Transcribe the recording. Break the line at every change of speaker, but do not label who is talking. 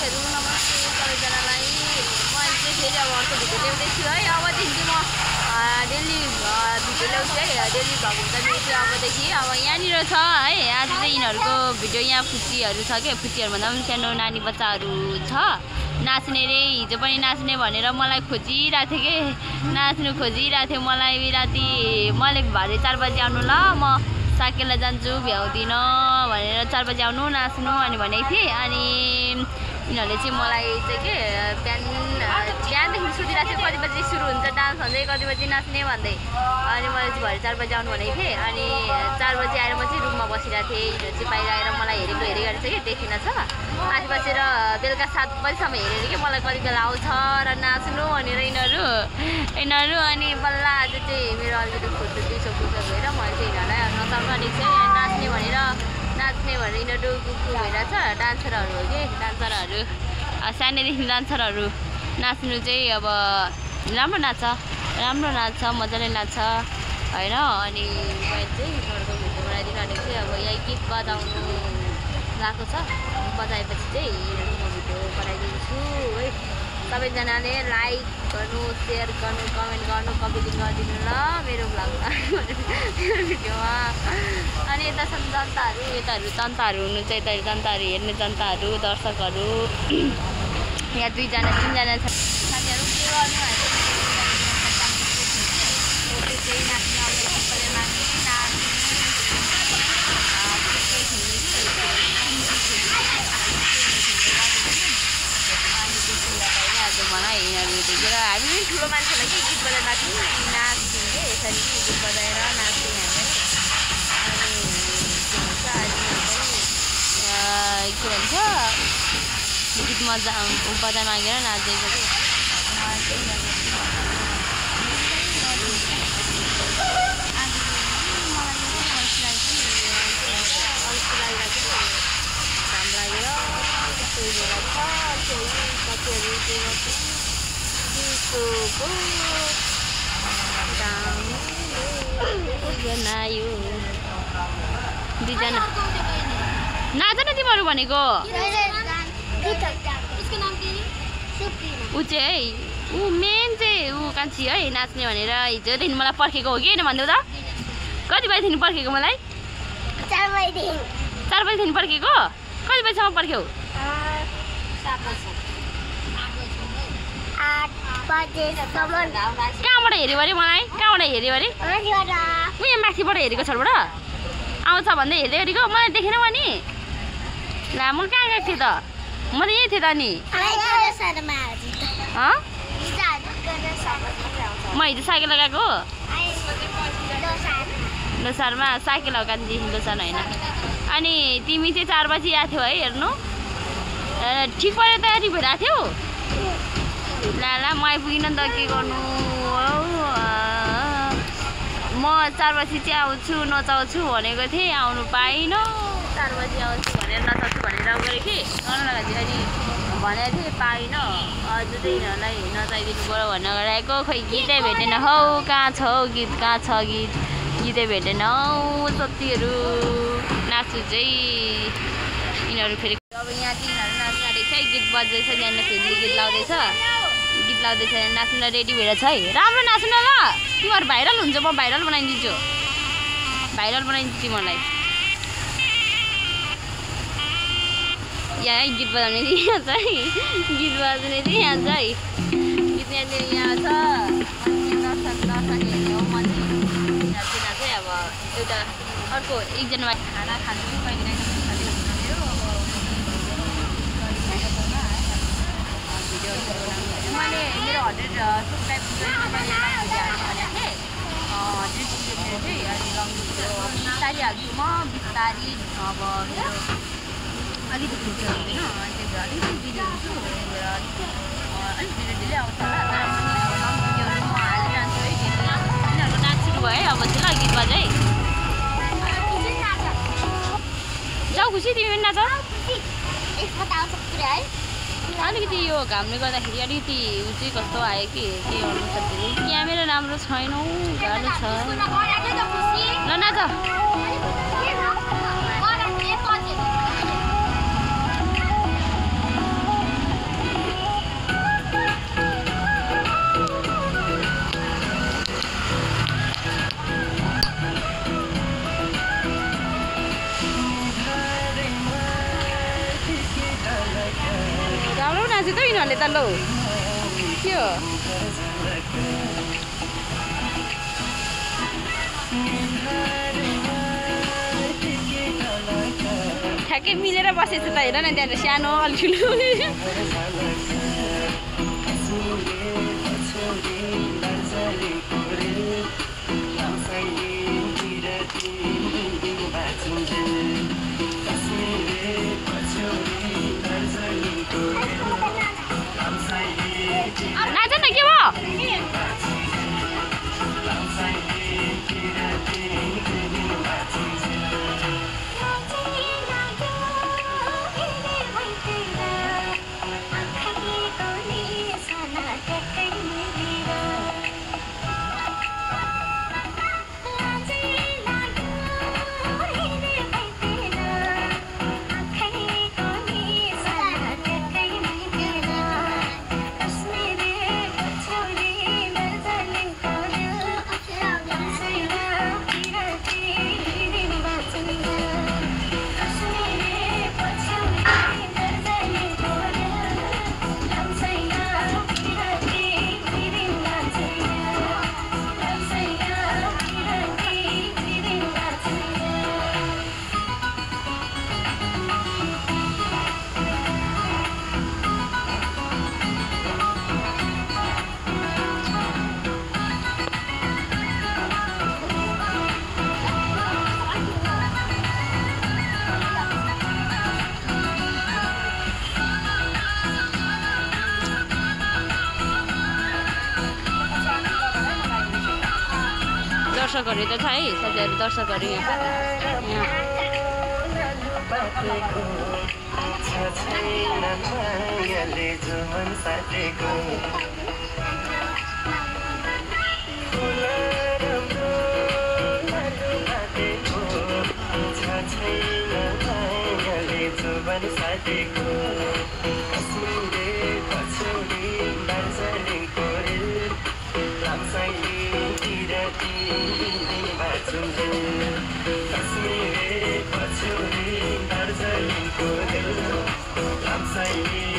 साथीहरु नमस्ते सबैजनालाई। म अहिले फेरि अब अर्को भिडियो ल्याउँदैछु है। अबदेखि म डेली भिडियो ल्याउँछु है। डेली भ्लग हुन्छ मेरो चाहिँ अबदेखि। अब यहाँनिर छ है, आज चाहिँ यिनीहरूको भिडियो यहाँ फुच्चीहरू छ के, फुच्चीहरू भन्दा पनि सानो नानी बच्चाहरू छ। नाच्ने रे, हिजो पनि नाच्ने भनेर मलाई खोजिरहेको थियो कि, नाच्नु खोजिरहेको थियो मलाई। राति मैले भरे 4 बजी आउनु ल, म साकेला जान्छु भ्याउँदिनँ भनेर 4 बजी आउनु नाच्नु अनि भनेको थिएँ। अनि यिनीहरूले चाहिँ मलाई चाहिँ के बिहानदेखि सोधिरहेको थियो कति बजी सुरु हुन्छ डान्स भन्दै, कति बजी नाच्ने भन्दै। अनि मैले चाहिँ भरे 4 बजी आउनु भनेको थिएँ। अनि 4 बजी आएर म चाहिँ रुममा बसिरहेको थिएँ। यिनीहरू चाहिँ बाहिर आएर मलाई हेरेको छ कि देखिन छ। माथि बसेर बेलुका 7 बजीसम्म हेरेर कि मलाई कति बेला आउँछ र नाच्नु भनेर यिनीहरू। अनि बल्ल आज चाहिँ मेरो अलिकति खुट्टु दुइसो भएर मैले चाहिँ यिनीहरूलाई नचाउनु अनि चाहिँ नाच्ने भनेर यिनीहरू भइरहेछ। डान्सरहरू हो कि, डान्सरहरू सानैदेखि डान्सरहरू। नाच्नु चाहिँ अब राम्रो नाच्छ मजाले नाच्छ होइन। अनि मैले चाहिँ यिनीहरूको भिडियो बनाइदिनु भनेको चाहिँ अब यही गीत बजाउनु गएको छ। बजाएपछि चाहिँ यिनीहरूको म भिडियो बनाइदिन्छु है। सबैजनाले लाइक गर्नु, सेयर गर्नु, कमेन्ट गर्नु, कमेन्ट गरिदिनु ल मेरो भ्लगमा भिडियोमा। अनि यता छन् जनताहरू, जनताहरू हुनु चाहिँ यता जनताहरू हेर्ने जनताहरू, दर्शकहरू। यहाँ 2 जना 3 जना छ साथीहरू। के गर्नु चाहिँ नाच्ने आउने सबैले नाच्ने मलाई यिनीहरू देखेर हामी पनि ठुलो मान्छेलाई के गीत बजाएर नाच्थ्यौँ कि यसरी गीत बजाएर नाच्थ्यौँ हामी। के भन्छ गीत बजाएर मागेर नाच्दैछ कि बनायो 2 जना नाच न तिमीहरू भनेको। ऊ चाहिँ ऊ मेन चाहिँ ऊ कान्छी है नाच्ने भनेर हिजोदेखि मलाई पर्खेको हो कि होइन भन्दै त। कति बजीदेखि पर्खेको मलाई?
4 बजीदेखि।
4 बजीदेखि पर्खेको? कति बजीसम्म पर्ख्यौ?
8 बजेसम्म।
कहाँबाट हेऱ्यो अरे मलाई? कहाँबाट हेऱ्यो अरे? म यहाँ माथिबाट हेरेको छबाट आउँछ भन्दै हेर्दै गरेको मलाई देखेन पनि। ला म कहाँ गएको थिएँ त? म त यहीँ थिएँ त नि। म हिजो साइकल लगाएको लोसारमा, साइकल लगाएको लोसार होइन। अनि तिमी चाहिँ 4 बजी आएको थियौ है हेर्नु? ठिक परेर तयारी भइरहेको थियौ? ला म आइपुगिनँ नि त के गर्नु। म 4 बजी चाहिँ आउँछु नचाउँछु भनेको थिएँ, आउनु पाइनँ। 4 बजी आउँछु भनेर नचाउँछु भनेर गरेँ कि गर्नु लगाएको थिएँ। अनि भनेको थिएँ पाइनँ। अझ चाहिँ यिनीहरूलाई नचाइदिनु पऱ्यो भनेर गराएको। खोइ गीतै भेटेन हौ। कहाँ छ हौ गीत? कहाँ छ गीत? गीतै भेटेन हौ। सत्तीहरू नाच्नु चाहिँ यिनीहरू फेरि अब यहाँ चाहिँ यिनीहरू नाच्न आँटेको छ है। गीत बज्दैछ यहाँनिर, फेरि गीत लाउँदैछ नाच्न रेडी भएर छ है। राम्रो नाच्नु ल, तिमीहरू भाइरल हुन्छ। म भाइरल बनाइदिन्छु तिमीहरूलाई। यहाँ है गीत बजाउने चाहिँ यहाँ छ है, गीत बजाउने चाहिँ यहाँ छ है। गीत यहाँनिर यहाँ छ। दर्शकहरूले हो म चाहिँ अब एउटा अर्को एकजना खाना खानु पनि कहिले मैले मेरो 100 सब्सक्राइब मैले भनेको थिएँ 100 चाहिँ अनि लङ भिडियो बिस्तारै हाल्छु म बिस्तारै। अब मेरो अलिकति भिडियो हुँदैन अलिकति भिडियो हुन्छु अलिक ढिलो आउँछ होला। तर लङ भिडियोहरू म हालिरहन्छु है। यिनीहरूको नाच सुरु भयो है। अब चाहिँ ल गीत बजाइ जाऊ। खुसी तिमी पनि नाच। अलिकति यो घामले गर्दाखेरि अलिकति ऊ चाहिँ कस्तो आयो कि के गर्नु सक्दैन। क्यामेरा राम्रो छैन, गाह्रो छ। ल नाच। चाहिँ त यिनीहरूले त लौ के हो ठ्याक्कै मिलेर बसेछ त हेर न त्यहाँ सानो अलि ठुलो नाच न के भयो दर्शकहरू त छ है साथीहरू दर्शकहरू यहाँ
Dancing